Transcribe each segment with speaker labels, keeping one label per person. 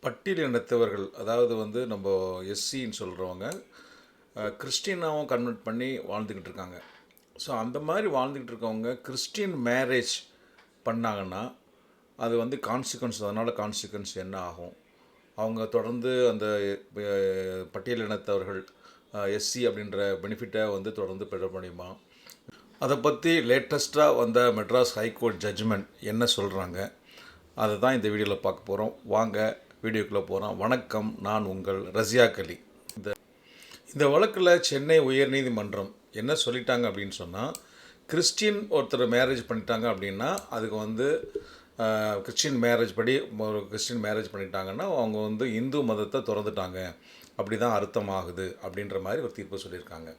Speaker 1: பட்டியலினத்தவர்கள் அதாவது வந்து நம்ம எஸ்சின்னு சொல்கிறவங்க கிறிஸ்டினாவும் கன்வெர்ட் பண்ணி வாழ்ந்துக்கிட்டு இருக்காங்க. ஸோ அந்த மாதிரி வாழ்ந்துக்கிட்டு இருக்கவங்க கிறிஸ்டின் மேரேஜ் பண்ணாங்கன்னா அது வந்து கான்சிக்வன்ஸ், அதனால் கான்சிக்வன்ஸ் என்ன ஆகும்? அவங்க தொடர்ந்து அந்த பட்டியலினத்தவர்கள் எஸ்சி அப்படின்ற பெனிஃபிட்டை வந்து தொடர்ந்து பெற முடியுமா? அதை பற்றி லேட்டஸ்ட்டாக வந்த மெட்ராஸ் ஹைகோர்ட் ஜட்ஜ்மெண்ட் என்ன சொல்கிறாங்க, அதை தான் இந்த வீடியோவில் பார்க்க போகிறோம். வாங்க வீடியோக்குள்ளே போகிறோம். வணக்கம், நான் உங்கள் ரஸியா கலி. இந்த வழக்கில் சென்னை உயர்நீதிமன்றம் என்ன சொல்லிட்டாங்க அப்படின்னு சொன்னால், கிறிஸ்டின் ஒருத்தர் மேரேஜ் பண்ணிட்டாங்க அப்படின்னா அதுக்கு வந்து கிறிஸ்டின் மேரேஜ் படி ஒரு கிறிஸ்டின் மேரேஜ் பண்ணிட்டாங்கன்னா அவங்க வந்து இந்து மதத்தை திறந்துட்டாங்க, அப்படி தான் அர்த்தமாகுது அப்படின்ற மாதிரி ஒரு தீர்ப்பு சொல்லியிருக்காங்க.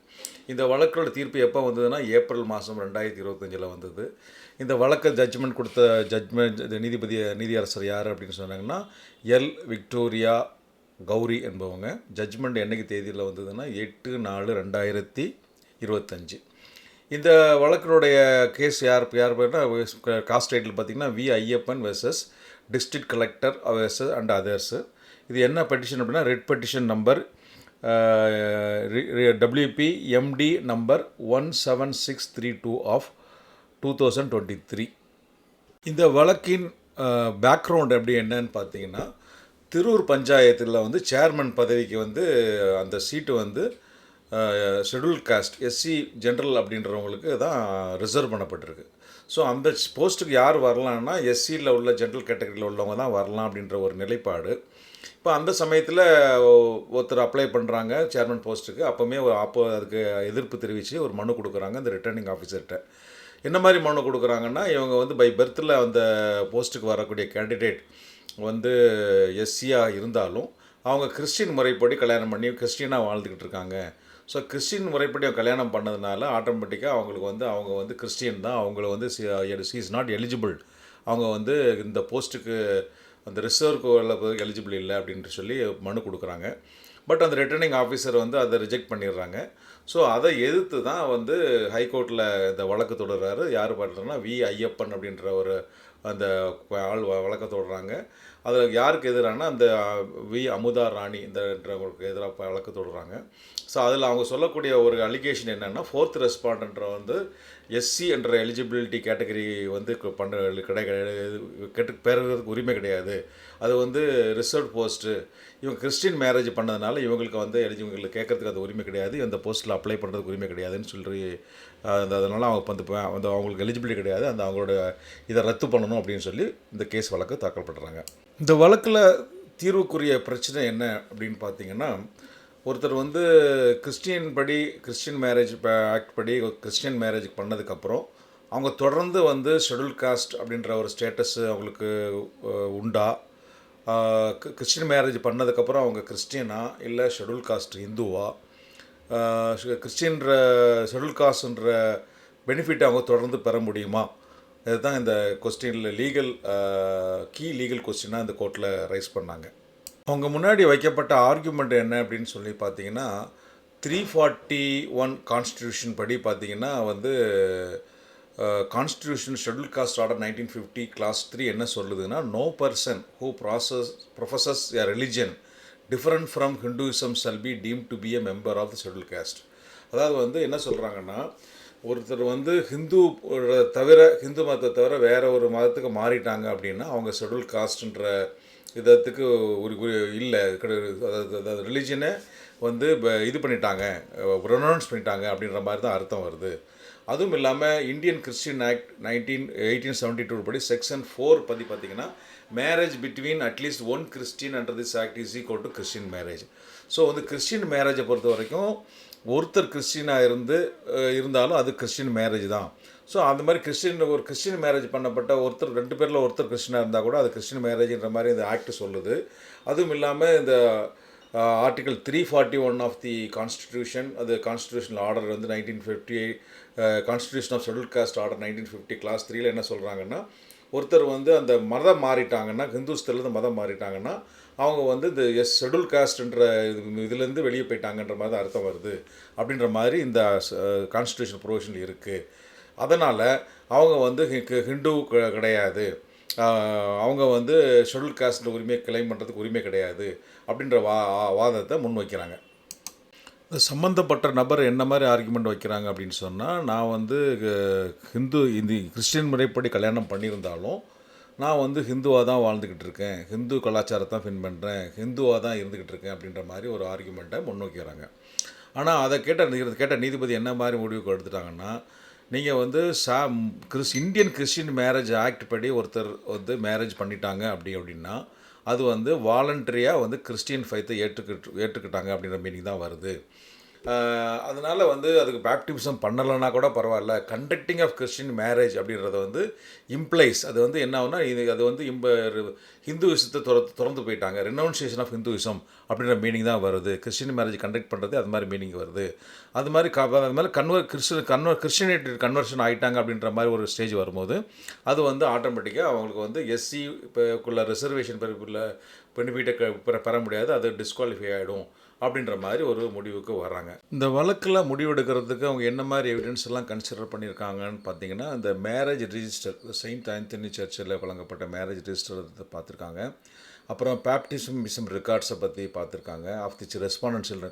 Speaker 1: இந்த வழக்கோட தீர்ப்பு எப்போ வந்ததுன்னா ஏப்ரல் மாதம் 2025 வந்தது. இந்த வழக்கை ஜட்ஜ்மெண்ட் கொடுத்த நீதியரசர் யார் அப்படின்னு சொன்னாங்கன்னா எல் விக்டோரியா கௌரி என்பவங்க. ஜட்ஜ்மெண்ட் என்னைக்கு தேதியில் வந்ததுன்னா 8/4/2025. இந்த வழக்கினுடைய கேஸ் யார் காஸ்ட் டைட்டில் பார்த்திங்கன்னா V Ayyappan versus district collector versus and others. இது என்ன பெட்டிஷன் அப்படின்னா writ petition number WPMD number 17632 of 2023. இந்த வழக்கின் பேக்ரவுண்ட் எப்படி என்னன்னு பார்த்தீங்கன்னா, திருவூர் பஞ்சாயத்தில் வந்து சேர்மன் பதவிக்கு வந்து அந்த சீட்டு வந்து ஷெட்யூல் காஸ்ட் எஸ்சி ஜென்ரல் அப்படின்றவங்களுக்கு தான் ரிசர்வ் பண்ணப்பட்டிருக்கு. ஸோ அந்த போஸ்ட்டுக்கு யார் வரலான்னா எஸ்சியில் உள்ள ஜென்ரல் கேட்டகரியில் உள்ளவங்க தான் வரலாம் அப்படின்ற ஒரு நிலைப்பாடு. இப்போ அந்த சமயத்தில் ஒருத்தர் அப்ளை பண்ணுறாங்க சேர்மன் போஸ்ட்டுக்கு. அப்போ அதுக்கு எதிர்ப்பு தெரிவித்து ஒரு மனு கொடுக்குறாங்க இந்த ரிட்டர்னிங் ஆஃபீஸர்கிட்ட. என்ன மாதிரி மனு கொடுக்குறாங்கன்னா, இவங்க வந்து பை பர்த்தில் அந்த போஸ்ட்டுக்கு வரக்கூடிய கேண்டிடேட் வந்து எஸ்சியாக இருந்தாலும் அவங்க கிறிஸ்டின் முறைப்படி கல்யாணம் பண்ணி கிறிஸ்டினாக வாழ்ந்துக்கிட்டு இருக்காங்க. ஸோ கிறிஸ்டின் முறைப்படி கல்யாணம் பண்ணதுனால ஆட்டோமேட்டிக்காக அவங்களுக்கு வந்து அவங்க வந்து கிறிஸ்டின் தான், அவங்கள வந்து சி இஸ் நாட் எலிஜிபிள், அவங்க வந்து இந்த போஸ்ட்டுக்கு அந்த ரிசர்வ்க்கு எலிஜிபிள் இல்லை அப்படின்ட்டு சொல்லி மனு கொடுக்குறாங்க. பட் அந்த ரிட்டர்னிங் ஆஃபீஸர் வந்து அதை ரிஜெக்ட் பண்ணிடுறாங்க. ஸோ அதை எதிர்த்து தான் வந்து ஹைகோர்ட்டில் இந்த வழக்கு தொடர்றாரு. யார் பண்ணுறதுனா வி ஐயப்பன் அப்படின்ற ஒரு அந்த ஆள் வழக்கு தொடர்றாங்க. அதில் யாருக்கு எதிரானா அந்த வி அமுதா ராணி இந்தன்றவங்களுக்கு எதிராக வழக்கு தொடர்றாங்க. ஸோ அதில் அவங்க சொல்லக்கூடிய ஒரு அலிகேஷன் என்னென்னா, ஃபோர்த் ரெஸ்பாண்டன்ற வந்து எஸ்சி என்ற எலிஜிபிலிட்டி கேட்டகரி வந்து பெறுறதுக்கு உரிமை கிடையாது, அது வந்து ரிசர்வ் போஸ்ட்டு, இவங்க கிறிஸ்டின் மேரேஜ் பண்ணதுனால இவங்களுக்கு வந்து எலிஜிபிள் கேட்கறதுக்கு அது உரிமை கிடையாது, இந்த போஸ்ட்டில் அப்ளை பண்ணுறதுக்கு உரிமை கிடையாதுன்னு சொல்லி அதனால் அவங்க வந்து அவங்களுக்கு எலிஜிபிலிட்டி கிடையாது, அந்த அவங்களோட இதை ரத்து பண்ணணும் அப்படின்னு சொல்லி இந்த கேஸ் வழக்கு தாக்கல் பண்ணுறாங்க. இந்த வழக்கில் தீர்வுக்குரிய பிரச்சனை என்ன அப்படின்னு பார்த்தீங்கன்னா, ஒருத்தர் வந்து கிறிஸ்டின் மேரேஜ் ஆக்ட் படி கிறிஸ்டின் மேரேஜ் பண்ணதுக்கப்புறம் அவங்க தொடர்ந்து வந்து ஷெட்யூல் காஸ்ட் அப்படின்ற ஒரு ஸ்டேட்டஸு அவங்களுக்கு உண்டா, கிறிஸ்டின் மேரேஜ் பண்ணதுக்கப்புறம் அவங்க கிறிஸ்டினா இல்லை ஷெட்யூல் காஸ்ட் இந்துவா, கிறிஸ்டின்ற ஷெட்யூல் காஸ்ட்ன்ற பெனிஃபிட் அவங்க தொடர்ந்து பெற முடியுமா, இதுதான் இந்த கொஸ்டினில் கீ லீகல் கொஸ்டினாக இந்த கோர்ட்டில் ரைஸ் பண்ணாங்க. அவங்க முன்னாடி வைக்கப்பட்ட ஆர்கியூமெண்ட் என்ன அப்படின்னு சொல்லி பார்த்தீங்கன்னா, 341 கான்ஸ்டியூஷன் படி பார்த்தீங்கன்னா வந்து constitution schedule caste order 1950 class 3 என்ன சொல்லுதுன்னா, no person who professes a religion different from Hinduism shall be deemed to be a member of the schedule caste. அதாவது வந்து என்ன சொல்கிறாங்கன்னா, ஒருத்தர் வந்து ஹிந்து மதத்தை தவிர வேறு ஒரு மதத்துக்கு மாறிட்டாங்க அப்படின்னா அவங்க ஷெட்யூல் காஸ்ட்ன்ற இதத்துக்கு ஒரு இல்லை, அதாவது ரிலிஜனை வந்து இது பண்ணிட்டாங்க, ரெனௌன்ஸ் பண்ணிட்டாங்க அப்படின்ற மாதிரி தான் அர்த்தம் வருது. அதுவும் இல்லாமல் இந்தியன் கிறிஸ்டின் ஆக்ட் 1872 படி செக்ஷன் 4 பற்றி பார்த்திங்கன்னா, marriage between at least one Christian under this act is equal to Christian marriage. So வந்து கிறிஸ்டின் மேரேஜை பொறுத்த வரைக்கும் ஒருத்தர் கிறிஸ்டினாக இருந்தாலும் அது கிறிஸ்டின் மேரேஜ் தான். ஸோ அந்த மாதிரி கிறிஸ்டின் மேரேஜ் பண்ணப்பட்ட ஒருத்தர் 2 பேரில் ஒருத்தர் கிறிஸ்டினாக இருந்தால் கூட அது கிறிஸ்டின் மேரேஜ்ன்ற மாதிரி இந்த ஆக்ட் சொல்லுது. அதுவும் இல்லாமல் இந்த ஆர்டிகல் 341 ஆஃப் தி கான்ஸ்டிடியூஷன், அது கான்ஸ்டிடியூஷனல் ஆர்டர் வந்து 1958 constitution of schedule caste order 1950 class 3 என்ன சொல்கிறாங்கன்னா, ஒருத்தர் வந்து அந்த மதம் மாறிட்டாங்கன்னா, ஹிந்துஸ்திலேருந்து மதம் மாறிட்டாங்கன்னா அவங்க வந்து இந்த ஷெட்யூல் காஸ்ட்ன்ற இதுலேருந்து வெளியே போயிட்டாங்கன்ற மாதிரி தான் அர்த்தம் வருது அப்படின்ற மாதிரி இந்த கான்ஸ்டிடியூஷன் ப்ரொவிஷனில் இருக்குது. அதனால் அவங்க வந்து ஹிந்து கிடையாது, அவங்க வந்து ஷெட்யூல் காஸ்ட் உரிமையை கிளைம் பண்ணுறதுக்கு உரிமை கிடையாது அப்படின்ற வாதத்தை முன்வைக்கிறாங்க. சம்மந்தப்பட்ட நபர் என்ன மாதிரி ஆர்குமெண்ட் வைக்கிறாங்க அப்படின்னு சொன்னால், நான் வந்து கிறிஸ்டின் முறைப்படி கல்யாணம் பண்ணியிருந்தாலும் நான் வந்து ஹிந்துவாக தான் வாழ்ந்துக்கிட்டு இருக்கேன், ஹிந்து கலாச்சாரத்தை பின்பற்றுறேன், ஹிந்துவாக தான் இருந்துக்கிட்டு இருக்கேன் அப்படின்ற மாதிரி ஒரு ஆர்குமெண்ட்டை முன்வைக்கிறாங்க. ஆனால் அதை கேட்ட நீதிபதி என்ன மாதிரி முடிவுக்கு எடுத்துட்டாங்கன்னா, நீங்கள் வந்து இந்தியன் கிறிஸ்டின் மேரேஜ் ஆக்ட் படி ஒருத்தர் வந்து மேரேஜ் பண்ணிட்டாங்க அப்படின்னா அது வந்து வாலண்டரியாக வந்து கிறிஸ்டியன் ஃபைத்தை ஏற்றுக்கிட்டாங்க அப்படின்ற மீனிங் தான் வருது. அதனால் வந்து அதுக்கு பேப்டிசம் பண்ணலைன்னா கூட பரவாயில்ல, கண்டக்டிங் ஆஃப் கிறிஸ்டின் மேரேஜ் அப்படின்றத வந்து இம்ப்ளைஸ், அது வந்து என்ன ஆகுனா அது வந்து ஹிந்துவிசத்தை திறந்து போயிட்டாங்க, ரெனவுன்சியேஷன் ஆஃப் ஹிந்துவிசம் அப்படின்ற மீனிங் தான் வருது. கிறிஸ்டின் மேரேஜ் கண்டக்ட் பண்ணுறது அது மாதிரி மீனிங் வருது. அது மாதிரி கிறிஸ்டியனிட்டி கன்வர்ஷன் ஆகிட்டாங்க அப்படின்ற மாதிரி ஒரு ஸ்டேஜ் வரும்போது அது வந்து ஆட்டோமேட்டிக்காக அவங்களுக்கு வந்து எஸ்சி இப்போக்குள்ள ரிசர்வேஷன் பெனிஃபிட்டை பெற முடியாது, அது டிஸ்குவாலிஃபை ஆகிடும் அப்படின்ற மாதிரி ஒரு முடிவுக்கு வராங்க. இந்த வழக்கில் முடிவெடுக்கிறதுக்கு அவங்க என்ன மாதிரி எவிடன்ஸ் எல்லாம் கன்சிடர் பண்ணியிருக்காங்கன்னு பார்த்தீங்கன்னா, இந்த மேரேஜ் ரிஜிஸ்டர், செயின்ட் ஆந்தனி சர்ச்சில் வழங்கப்பட்ட மேரேஜ் ரிஜிஸ்டர் பார்த்துருக்காங்க. அப்புறம் பேப்டிசம் ரெக்கார்ட்ஸை பற்றி பார்த்துருக்காங்க. ஆஃப் தி ரெஸ்பாண்டன்ஸில்,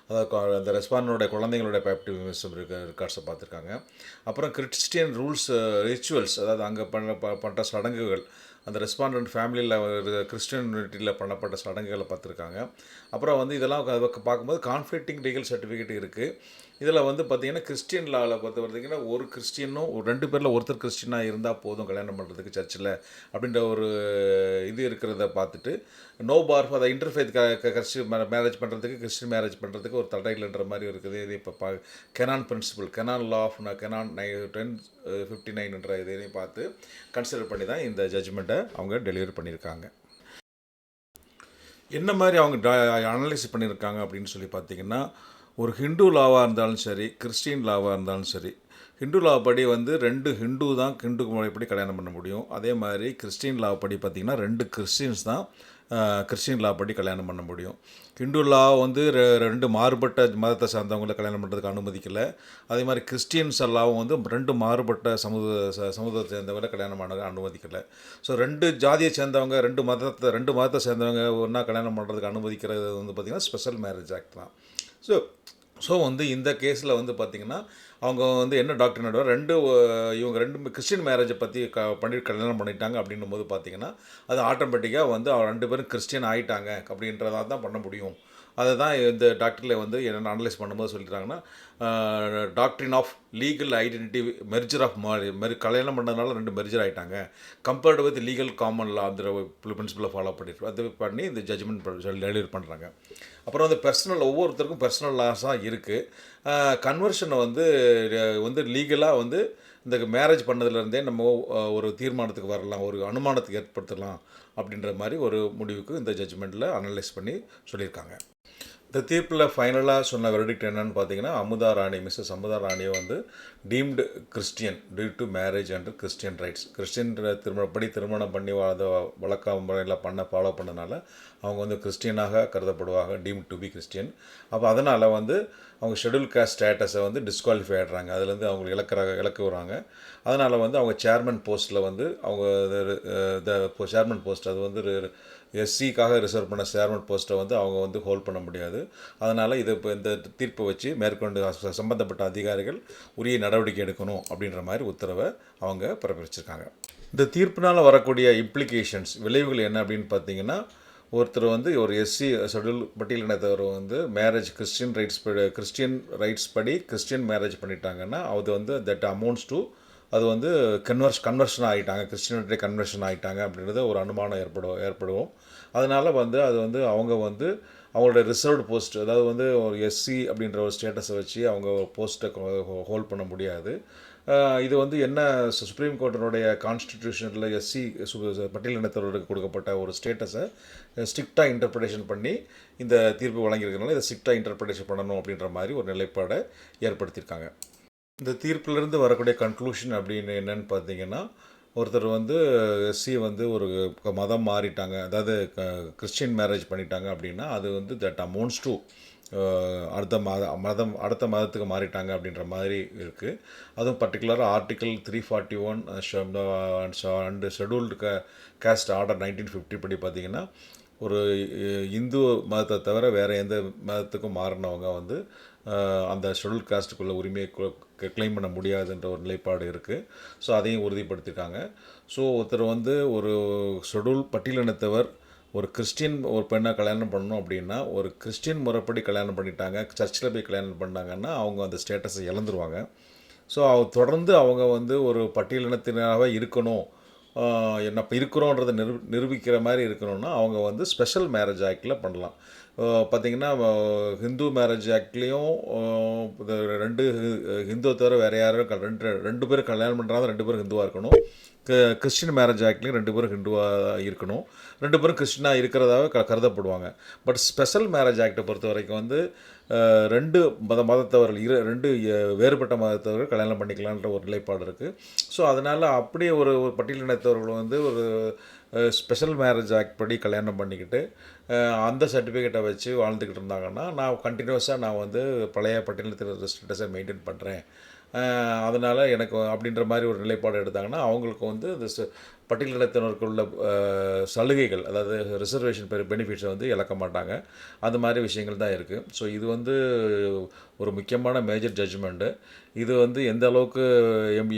Speaker 1: அதாவது அந்த ரெஸ்பாண்டனோட குழந்தைங்களோட பேப்டிசம் ரெக்கார்ட்ஸை பார்த்துருக்காங்க. அப்புறம் கிறிஸ்டியன் ரூல்ஸ், ரிச்சுவல்ஸ், அதாவது அங்கே பண்ணுற சடங்குகள், அந்த ரெஸ்பாண்டன்ட் ஃபேமிலியில் கிறிஸ்டியனிட்டியில் பண்ணப்பட்ட சடங்குகளை பார்த்துருக்காங்க. அப்புறம் வந்து இதெல்லாம் பார்க்கும்போது கான்ஃப்ளிக்டிங் லீகல் சர்டிஃபிகேட் இருக்குது. இதில் வந்து பார்த்திங்கன்னா கிறிஸ்டியன் லாவில் பொறுத்த வரைக்கும் ஒரு கிறிஸ்டியனும் 2 பேரில் ஒருத்தர் கிறிஸ்டியனாக இருந்தால் போதும் கல்யாணம் பண்ணுறதுக்கு சர்ச்சில் அப்படின்ற ஒரு இது இருக்கிறத பார்த்துட்டு, no bar for the interfaith Christian marriage பண்ணுறதுக்கு, கிறிஸ்டின் மேரேஜ் பண்ணுறதுக்கு ஒரு தடை இல்லைன்ற மாதிரி இருக்குது. இது இப்போ canon principle, canon law of canon 1059 இதையும் பார்த்து கன்சிடர் பண்ணி தான் இந்த ஜட்ஜ்மெண்ட்டை அவங்க டெலிவரி பண்ணியிருக்காங்க. என்ன மாதிரி அவங்க அனலைஸ் பண்ணியிருக்காங்க அப்படின்னு சொல்லி பார்த்திங்கன்னா, ஒரு ஹிந்து லாவாக இருந்தாலும் சரி, கிறிஸ்டின் லாவாக இருந்தாலும் சரி, ஹிந்து லா படி வந்து 2 ஹிந்து தான் ஹிந்து முறைப்படி கல்யாணம் பண்ண முடியும். அதே மாதிரி கிறிஸ்டின் லா படி பார்த்திங்கன்னா 2 கிறிஸ்டின்ஸ் தான் கிறிஸ்டின் லா படி கல்யாணம் பண்ண முடியும். ஹிந்து லா வந்து 2 மாறுபட்ட மதத்தை சார்ந்தவங்களை கல்யாணம் பண்ணுறதுக்கு அனுமதிக்கலை. அதே மாதிரி கிறிஸ்டியன்ஸ் எல்லாவும் வந்து 2 மாறுபட்ட சமூகத்தை சேர்ந்தவங்களை கல்யாணம் பண்ண அனுமதிக்கலை. ஸோ 2 ஜாதியை சேர்ந்தவங்க, 2 மதத்தை சேர்ந்தவங்க ஒன்றா கல்யாணம் பண்ணுறதுக்கு அனுமதிக்கிறது வந்து பார்த்திங்கன்னா ஸ்பெஷல் மேரேஜ் ஆக்ட் தான். ஸோ வந்து இந்த கேஸில் வந்து பார்த்திங்கன்னா அவங்க வந்து என்ன டாக்டர் நடுவர் இவங்க 2 கிறிஸ்டின் மேரேஜை பற்றி கல்யாணம் பண்ணிட்டாங்க அப்படின்னும் போது பார்த்திங்கன்னா அது ஆட்டோமேட்டிக்காக வந்து 2 பேரும் கிறிஸ்டியன் ஆகிட்டாங்க அப்படின்றதாக தான் பண்ண முடியும். அதை தான் இந்த டாக்டரில் வந்து என்னென்ன அனலைஸ் பண்ணும்போது சொல்லிட்டாங்கன்னா, doctrine of legal identity merger of கல்யாணம் பண்ணதுனால 2 மெர்ஜர் ஆகிட்டாங்க, compared with legal common law அந்த பிரின்சிபலை ஃபாலோ பண்ணிட்டு அது பண்ணி இந்த ஜட்ஜ்மெண்ட் டெலிவரி பண்ணுறாங்க. அப்புறம் வந்து ஒவ்வொருத்தருக்கும் பர்சனல் லாஸாக இருக்குது. கன்வர்ஷனை வந்து லீகலாக வந்து இந்த மேரேஜ் பண்ணதுலேருந்தே நம்ம ஒரு தீர்மானத்துக்கு வரலாம், ஒரு அனுமானத்துக்கு ஏற்படுத்தலாம் அப்படின்ற மாதிரி ஒரு முடிவுக்கு இந்த ஜட்ஜ்மெண்ட்டில் அனலைஸ் பண்ணி சொல்லியிருக்காங்க. இந்த தீர்ப்பில் ஃபைனலாக சொன்ன வெர்டிக்ட் என்னன்னு பார்த்தீங்கன்னா, மிஸ்ஸஸ் அமுதா ராணியை வந்து deemed Christian due to marriage and Christian rights, Christian திருமணம் பண்ணி வழக்க முறையில் ஃபாலோ பண்ணனால அவங்க வந்து கிறிஸ்டியனாக கருதப்படுவாங்க, டீம்டு டு பி கிறிஸ்டியன். அப்போ அதனால் வந்து அவங்க ஷெட்யூல் காஸ்ட் ஸ்டேட்டஸை வந்து டிஸ்குவாலிஃபை ஆகிடுறாங்க, அதுலேருந்து அவங்களுக்கு இழக்குறாங்க. அதனால் வந்து அவங்க சேர்மன் போஸ்ட்டில் வந்து அவங்க சேர்மன் போஸ்ட், அது வந்து எஸ்சிக்காக ரிசர்வ் பண்ண சேர்மன் போஸ்ட்டை வந்து அவங்க வந்து ஹோல்ட் பண்ண முடியாது. அதனால் இப்போ இந்த தீர்ப்பை வச்சு மேற்கொண்டு சம்பந்தப்பட்ட அதிகாரிகள் உரிய நடவடிக்கை எடுக்கணும் அப்படின்ற மாதிரி உத்தரவை அவங்க பிறப்பிச்சிருக்காங்க. இந்த தீர்ப்பினால் வரக்கூடிய இம்ப்ளிகேஷன்ஸ், விளைவுகள் என்ன அப்படின்னு பார்த்தீங்கன்னா, ஒருத்தர் வந்து ஒரு எஸ்சி ஷெட்யூல் பட்டியலினத்தவர் வந்து மேரேஜ் கிறிஸ்டியன் ரைட்ஸ் படி கிறிஸ்டியன் மேரேஜ் பண்ணிட்டாங்கன்னா அது வந்து தட் அமௌண்ட்ஸ் டு, அது வந்து கன்வர்ஷன் ஆகிட்டாங்க, கிறிஸ்டியனிட்டி கன்வர்ஷன் ஆகிட்டாங்க அப்படின்றத ஒரு அனுமானம் ஏற்படுவோம். அதனால் வந்து அது வந்து அவங்க வந்து அவங்களோட ரிசர்வ்டு போஸ்ட், அதாவது வந்து ஒரு எஸ்சி அப்படின்ற ஒரு ஸ்டேட்டஸை வச்சு அவங்க போஸ்ட்டை ஹோல்ட் பண்ண முடியாது. இது வந்து என்ன சுப்ரீம் கோர்ட்டினுடைய கான்ஸ்டிடியூஷனில் எஸ்சி பட்டியலினத்தவர்களுக்கு கொடுக்கப்பட்ட ஒரு ஸ்டேட்டஸை ஸ்ட்ரிக்டாக இன்டர்பிரேஷன் பண்ணி இந்த தீர்ப்பு வழங்கியிருக்கிறதுனால இதை ஸ்ட்ரிக்டாக இன்டர்பிரேஷன் பண்ணணும் அப்படின்ற மாதிரி ஒரு நிலைப்பாடை ஏற்படுத்தியிருக்காங்க. இந்த தீர்ப்பிலிருந்து வரக்கூடிய கன்க்ளூஷன் அப்படின்னு என்னன்னு பார்த்தீங்கன்னா, ஒருத்தர் வந்து எஸ்சி வந்து ஒரு மதம் மாறிட்டாங்க, அதாவது கிறிஸ்டின் மேரேஜ் பண்ணிட்டாங்க அப்படின்னா அது வந்து தட் அமௌண்ட்ஸ் டு அடுத்த மதத்துக்கு மாறிட்டாங்க அப்படின்ற மாதிரி இருக்குது. அதுவும் பர்டிகுலராக article 341 and scheduled caste order 1950 படி பார்த்திங்கன்னா ஒரு இந்து மதத்தை தவிர வேறு எந்த மதத்துக்கும் மாறினவங்க வந்து அந்த ஷெடியூல் காஸ்ட்டுக்குள்ள உரிமையை கிளைம் பண்ண முடியாதுன்ற ஒரு நிலைப்பாடு இருக்குது. ஸோ அதையும் உறுதிப்படுத்தியிருக்காங்க. ஸோ ஒருத்தர் வந்து ஒரு ஷெடியூல் பட்டியலினத்தவர் ஒரு கிறிஸ்டின் ஒரு பெண்ணை கல்யாணம் பண்ணணும் அப்படின்னா ஒரு கிறிஸ்டின் முறைப்படி கல்யாணம் பண்ணிட்டாங்க, சர்ச்சில் போய் கல்யாணம் பண்ணாங்கன்னா அவங்க அந்த ஸ்டேட்டஸை இழந்துருவாங்க. ஸோ தொடர்ந்து அவங்க வந்து ஒரு பட்டியலினத்தினராக இருக்கணும், என்ன இப்போ இருக்கிறோன்றதை நிரூபிக்கிற மாதிரி இருக்கணும்னா அவங்க வந்து ஸ்பெஷல் மேரேஜ் ஆக்டில் பண்ணலாம். பார்த்திங்கன்னா ஹிந்து மேரேஜ் ஆக்ட்லேயும் ரெண்டு ஹிந்துவை தவிர வேறு யாரும் ரெண்டு பேரும் கல்யாணம் பண்ணுறாங்க, ரெண்டு பேரும் ஹிந்துவாக இருக்கணும். கிறிஸ்டின் மேரேஜ் ஆக்ட்லேயும் ரெண்டு பேரும் ஹிந்துவாக இருக்கணும், ரெண்டு பேரும் கிறிஸ்டினாக இருக்கிறதாவே கருதப்படுவாங்க. பட் ஸ்பெஷல் மேரேஜ் ஆக்டை பொறுத்த வரைக்கும் வந்து ரெண்டு மதத்தவர்கள் ரெண்டு வேறுபட்ட மதத்தவர்கள் கல்யாணம் பண்ணிக்கலான்ற ஒரு நிலைப்பாடு இருக்குது. ஸோ அதனால் அப்படியே ஒரு பட்டியலினத்தவர்கள் வந்து ஒரு ஸ்பெஷல் மேரேஜ் ஆக்ட் படி கல்யாணம் பண்ணிக்கிட்டு அந்த சர்டிஃபிகேட்டை வச்சு வாழ்ந்துக்கிட்டு இருந்தாங்கன்னா நான் கண்டினியூஸாக நான் வந்து பழைய பட்டியலினத்தினர் ஸ்டேட்டஸை மெயின்டைன் பண்ணுறேன், அதனால் எனக்கு அப்படின்ற மாதிரி ஒரு நிலைப்பாடு எடுத்தாங்கன்னா அவங்களுக்கு வந்து இந்த பட்டியலினத்தினருக்கு உள்ள சலுகைகள், அதாவது ரிசர்வேஷன் பெனிஃபிட்ஸை வந்து இழக்க மாட்டாங்க. அந்த மாதிரி விஷயங்கள் தான் இருக்குது. ஸோ இது வந்து ஒரு முக்கியமான மேஜர் ஜட்ஜ்மெண்ட்டு. இது வந்து எந்த அளவுக்கு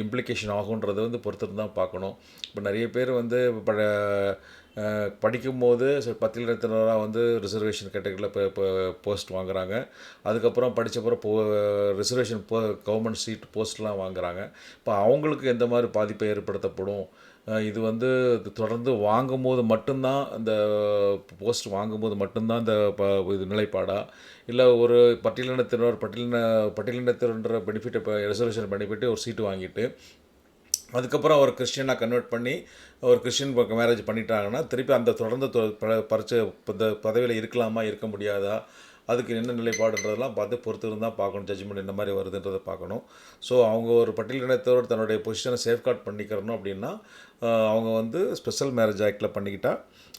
Speaker 1: இம்ப்ளிகேஷன் ஆகுன்றதை வந்து பொறுத்து தான் பார்க்கணும். இப்போ நிறைய பேர் வந்து படிக்கும்போது பட்டியலினத்தினராக வந்து ரிசர்வேஷன் கேட்டகரியில் இப்போ போஸ்ட் வாங்குகிறாங்க, அதுக்கப்புறம் படித்தப்பறம் ரிசர்வேஷன் கவர்மெண்ட் சீட் போஸ்ட்லாம் வாங்குகிறாங்க. இப்போ அவங்களுக்கு எந்த மாதிரி பாதிப்பை ஏற்படுத்தப்படும், இது வந்து தொடர்ந்து வாங்கும்போது மட்டும்தான் அந்த போஸ்ட் வாங்கும்போது மட்டும்தான் இந்த இது நிலைப்பாடா, இல்லை ஒரு பட்டியலினத்தினர் பெனிஃபிட்டை இப்போ ரிசர்வேஷன் பெனிஃபிட்டு ஒரு சீட்டு வாங்கிட்டு அதுக்கப்புறம் ஒரு கிறிஸ்டியனாக கன்வெர்ட் பண்ணி ஒரு கிறிஸ்டின் மேரேஜ் பண்ணிட்டாங்கன்னா திருப்பி அந்த தொடர்ந்து பதவியில் இருக்கலாமா இருக்க முடியாதா, அதுக்கு என்ன நிலைப்பாடுன்றதெல்லாம் பார்த்து பொறுத்து இருந்தால் பார்க்கணும், ஜட்ஜ்மெண்ட் என்ன மாதிரி வருதுன்றதை பார்க்கணும். ஸோ அவங்க ஒரு பட்டியலினத்தோடு தன்னுடைய பொசிஷனை சேஃப்கார்ட் பண்ணிக்கிறணும் அப்படின்னா அவங்க வந்து ஸ்பெஷல் மேரேஜ் ஆக்டில்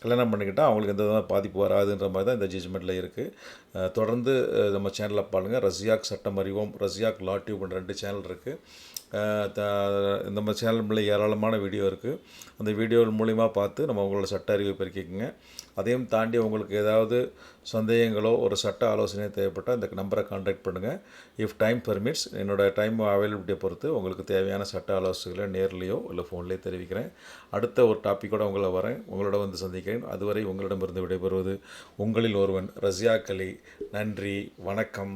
Speaker 1: கல்யாணம் பண்ணிக்கிட்டால் அவங்களுக்கு எந்த விதமான பாதிப்பு வராதுன்ற மாதிரி தான் இந்த ஜட்ஜ்மெண்ட்டில் இருக்குது. தொடர்ந்து நம்ம சேனலில் பாருங்கள். ரஸியாக் சட்டம் அறிவோம், ரஸியாக் லா டியூப்னு 2 சேனல் இருக்குது. நம்ம சேனல் ஏராளமான வீடியோ இருக்குது. அந்த வீடியோ மூலிமா பார்த்து நம்ம உங்களோட சட்ட அறிவை பெருக்கிக்கங்க. அதையும் தாண்டி உங்களுக்கு ஏதாவது சந்தேகங்களோ ஒரு சட்ட ஆலோசனையோ தேவைப்பட்டால் இந்த நம்பரை கான்டாக்ட் பண்ணுங்கள். இஃப் டைம் பெர்மிட்ஸ் என்னோடய டைம் அவைலபிலிட்டியை பொறுத்து உங்களுக்கு தேவையான சட்ட ஆலோசனைகளை நேர்லேயோ இல்லை ஃபோன்லேயோ தெரிவிக்கிறேன். அடுத்த ஒரு டாப்பிக்கோடு உங்களை வரேன், உங்களோட வந்து சந்திக்கிறேன். அதுவரை உங்களிடமிருந்து விடைபெறுவது உங்களில் ஒருவன், ரஸியாக் அலி. நன்றி, வணக்கம்.